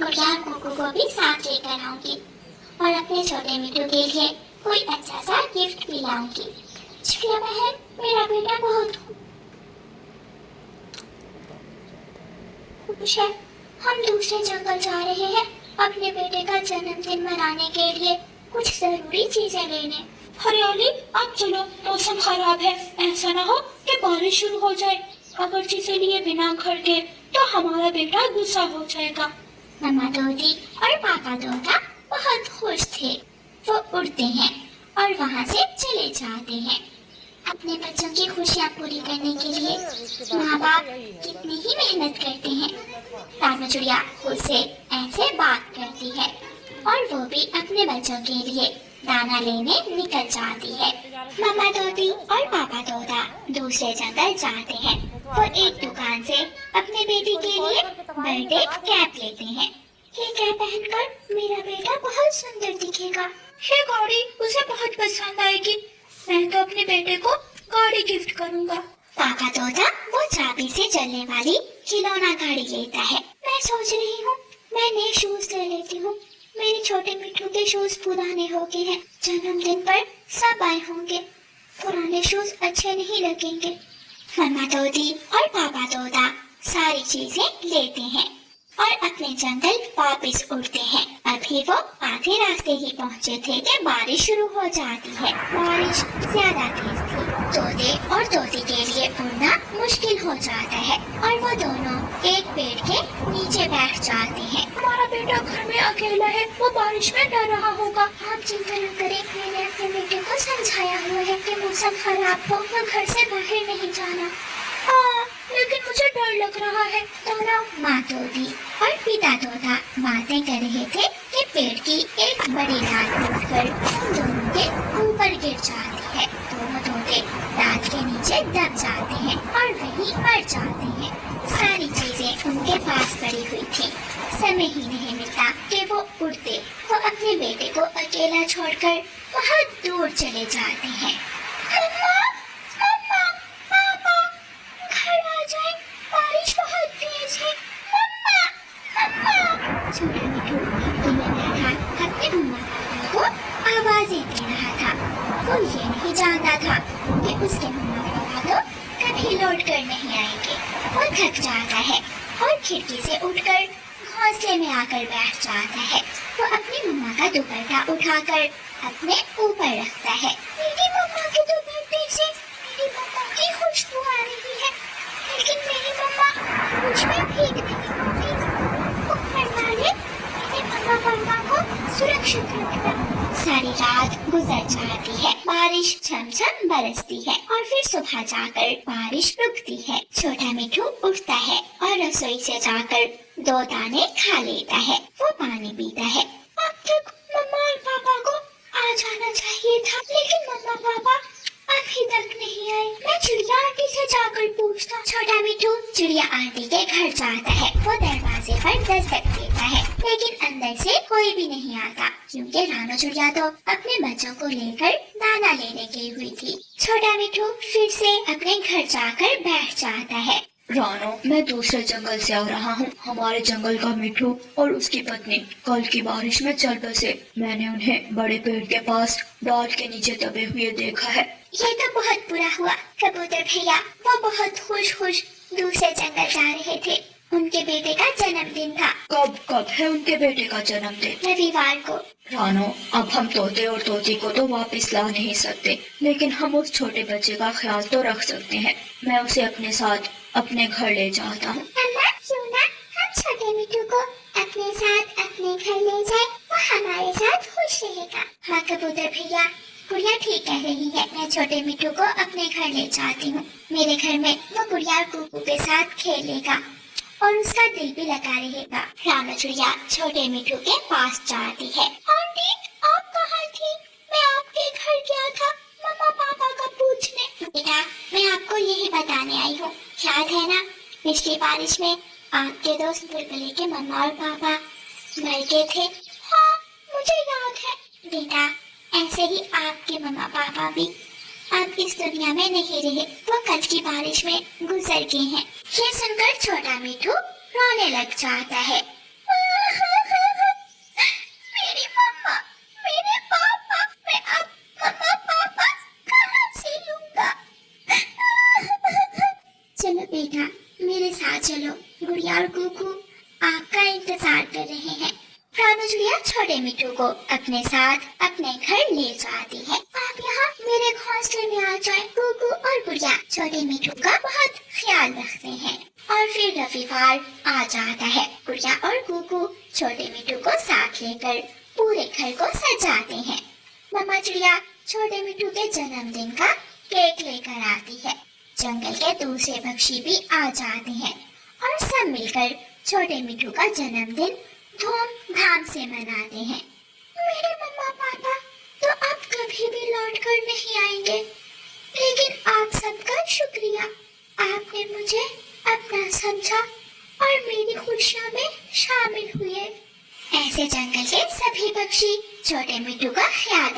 गुड़िया कुकू को भी साथ लेकर आऊंगी और अपने छोटे मिठू के लिए कोई अच्छा सा गिफ्ट भी लाऊंगी। चिड़िया बहन, मेरा बेटा बहुत खुश है। हम दूसरे जंगल जा रहे हैं अपने बेटे का जन्मदिन मनाने के लिए कुछ जरूरी चीजें लेने। हरियाली, अब चलो, मौसम खराब है, ऐसा ना हो कि बारिश शुरू हो जाए। अगर चीजें लिए बिना घर के तो हमारा बेटा गुस्सा हो जाएगा। मम्मा तोती और पापा तोता बहुत खुश थे। वो उड़ते हैं और वहाँ से चले जाते हैं। अपने बच्चों की खुशियाँ पूरी करने के लिए माँ बाप कितनी ही मेहनत करते हैं। रानू चिड़िया खुद से ऐसे बात करती है और वो भी अपने बच्चों के लिए दाना लेने निकल जाती है। मम्मा तोती और पापा तोता दूसरे जंगल जाते हैं। वो एक दुकान से अपने बेटी के लिए बर्थडे कैप लेते हैं। ये कैप पहनकर मेरा बेटा बहुत सुंदर दिखेगा। ये गाड़ी उसे बहुत पसंद आएगी। मैं तो अपने बेटे को गाड़ी गिफ्ट करूंगा। पापा तोता वो चाबी से चलने वाली खिलौना गाड़ी लेता है। मैं सोच रही हूँ मैं नए शूज ले लेती हूँ। मेरे छोटे मिट्टू के शूज पुराने हो गए हैं। जन्मदिन पर सब आए होंगे, पुराने शूज अच्छे नहीं लगेंगे। मम्मा तोती और पापा तोता सारी चीजें लेते हैं और अपने जंगल वापस उड़ते हैं। अभी वो आधे रास्ते ही पहुँचे थे कि बारिश शुरू हो जाती है। बारिश ज्यादा तेज थी। तोते और तोती के लिए उड़ना मुश्किल हो जाता है और वो दोनों एक पेड़ के नीचे बैठ जाते हैं। हमारा बेटा घर में अकेला है, वो बारिश में डर रहा होगा। आप चिंता न करें, मैंने अपने बेटे को समझाया हुआ है कि मौसम खराब हो तो घर से बाहर नहीं जाना। हाँ, लेकिन मुझे डर लग रहा है। दोनों माँ तोती और पिता तोता बातें कर रहे थे कि पेड़ की एक बड़ी डाल टूटकर उन दोनों के ऊपर गिर जाती है। दोनों तोते डाल के नीचे दब जाते हैं और वहीं मर जाते हैं। सारी चीजें उनके पास पड़ी हुई थी। समय ही नहीं मिलता कि वो उड़ते। वो अपने बेटे को अकेला छोड़कर बहुत दूर चले जाते हैं। बारिश बहुत तेज है। छोटा मिठू अपने मम्मा पापा को आवाजें दे रहा था। वो ये नहीं जानता था कि उसके मम्मा पापा तो कभी लौट कर नहीं आएंगे। वो थक जाता है और खिड़की से उठकर घोंसले में आकर बैठ जाता है। वो अपनी मम्मा का दुपट्टा उठाकर अपने ऊपर रखता है। मेरी मम्मा के दुपट्टे से मेरी मम्मा की खुशबू आ रही है, लेकिन मेरी मम्मा मुझ में भीग नहीं होती। ऊपर वाले मेरे मम्मा पापा को सुरक्षित रखना। सारी रात गुजर जाती है। बारिश झमझम बरसती है और फिर सुबह जाकर बारिश रुकती है। छोटा मिठू उठता है और रसोई से जाकर 2 दाने खा लेता है। वो पानी पीता है। अब तक मम्मा और पापा को आ जाना चाहिए था, लेकिन मम्मा पापा अभी तक नहीं आए। मैं चिड़िया आंटी से जाकर पूछता। छोटा मिठू चिड़िया आंटी के घर जाता है। वो दरवाजे पर दस्तक देता है, लेकिन अंदर से कोई भी नहीं आता, क्योंकि रानू चिड़िया तो अपने बच्चों को लेकर दाना लेने गई हुई थी। छोटा मिठू फिर से अपने घर जाकर बैठ जाता है। रानो, मैं दूसरे जंगल से आ रहा हूँ। हमारे जंगल का मिठू और उसकी पत्नी कल की बारिश में चल बसे। मैंने उन्हें बड़े पेड़ के पास डाल के नीचे दबे हुए देखा है। ये तो बहुत बुरा हुआ। कबूतर भैया वो बहुत खुश दूसरे जंगल जा रहे थे। उनके बेटे का जन्मदिन था। कब है उनके बेटे का जन्मदिन? रविवार को। रानो, अब हम तोते और तोती को तो वापस ला नहीं सकते, लेकिन हम उस छोटे बच्चे का ख्याल तो रख सकते हैं। मैं उसे अपने साथ अपने घर ले जाता हूँ। क्यों ना हम छोटे मिठू को अपने साथ अपने घर ले जाए, वो हमारे साथ खुश रहेगा। हाँ कबूतर भैया, गुड़िया ठीक कह रही है। मैं छोटे मिठू को अपने घर ले जाती हूँ। मेरे घर में वो गुड़िया और कुकू के साथ खेलेगा और उसका दिल भी लगा रहेगा। रानू चिड़िया छोटे मिठू के पास जाती है। आंटी, आप कहाँ थी? मैं आपके घर गया था मम्मा पापा का पूछने। बेटा, मैं आपको यही बताने आई हूँ। याद है ना पिछली बारिश में आपके दोस्त बुलबुली के मम्मा और पापा मर गए थे? हाँ, मुझे याद है। बेटा, ऐसे ही आपके मम्मा पापा भी अब इस दुनिया में नहीं रहे। वो कल की बारिश में गुजर गए हैं। ये सुनकर छोटा मिठू रोने लग जाता है। आपका इंतजार कर रहे हैं। रानू चिड़िया छोटे मिट्टू को अपने साथ अपने घर ले जाती है। आप यहाँ मेरे घोंसले में आ जाएं। कुकू और गुड़िया छोटे मिट्टू का बहुत ख्याल रखते हैं और फिर रविवार आ जाता है। गुड़िया और कुकू छोटे मिट्टू को साथ लेकर पूरे घर को सजाते हैं। मम्मा चिड़िया छोटे मिट्टू के जन्मदिन का केक लेकर आती है। जंगल के दूसरे पक्षी भी आ जाते हैं और सब मिलकर छोटे मिट्टू का जन्मदिन धूमधाम से मनाते हैं। मेरे मम्मा पापा तो अब कभी भी लौट कर नहीं आएंगे, लेकिन आप सबका शुक्रिया, आपने मुझे अपना समझा और मेरी खुशियों में शामिल हुए। ऐसे जंगल के सभी पक्षी छोटे मिट्टू का ख्याल